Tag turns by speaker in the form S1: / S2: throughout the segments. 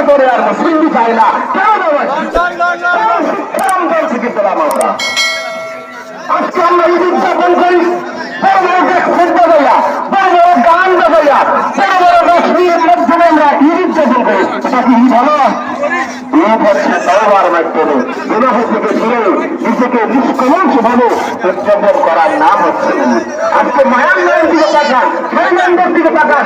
S1: করে আর মুসলিম চাই না কেন শিক্ষারম থেকে পেলাম আমরা। আজকে আমরা ঈদ উদযাপন করি বড় বড় ফুটবল হইয়া, বড় বড় গান বাজাইয়া, বড় বড় রশ্মির মাধ্যমে আমরা ঈদ উদযাপন করি। এটা কি ঈদ হলো? ঈদ হচ্ছে তওবার মাধ্যমে গুনাহ থেকে ফিরে নিজেকে নিষ্কলঙ্ক ভাবে উদযাপন করার নাম হচ্ছে ঈদ। আজকে মায়ানমারের দিকে তাকান, থাইল্যান্ডের দিকে তাকান,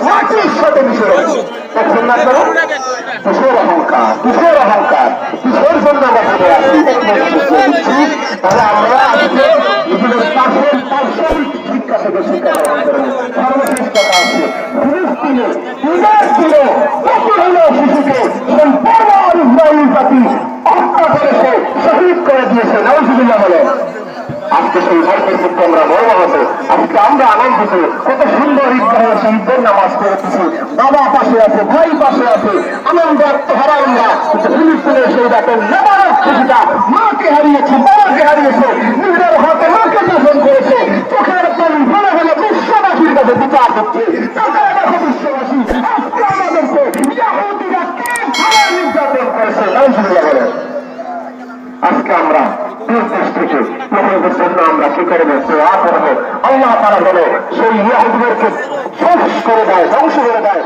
S1: মাটির সাথে মিশে রয়েছে। দেখছেন না আপনারা? কিসের অহংকার, কিসের অহংকার, কিসের জন্য আমরা ফিরে আসি? তাহলে আমরা আজকে নিজেদের পার্শ্ব শিক্ষা থেকে শিক্ষা গ্রহণ করবো। সর্বশেষ কথা আছে, ফিলিস্তিনে ঈদের দিনে কত হলো শিশুকে সেই পরমাণু ইসরায়েল জাতি হত্যা করেছে, শহীদ করে দিয়েছে। নাউজুবিল্লাহ বলে আজকে সেই ভারতের মধ্যে আমরা বড় হতো। আজকে আমরা আনন্দিত, কত সুন্দর ঈদগাহে ঈদের নামাজ পড়েছি, বাবা পাশে আছে, ভাই পাশে আছে, আনন্দ আত্মহারা আমরা। কিন্তু ফিলিস্তিনের সেই রাতের নেবারক খুশিটা মাকে হারিয়েছে, বাবাকে হারিয়েছে, নিজের হাতে মাকে শাসন করেছে, চোখের পানি ফেলে ফেলে বিশ্ববাসীর কাছে বিচার করছে। দেখো বিশ্ববাসী আজকে আমাদেরকে ইয়াহুদিরা কি ভাবে নির্যাতন করেছে। নাউজুবিল্লাহ বলে আজকে আমরা দেশ থেকে প্রকল্পের জন্য আমরা কি করবো? দোয়া করবো। আল্লাহ তাআলা বলে সেই ইহুদিদেরকে ধ্বংস করে দেয়, ধ্বংস করে দেয়।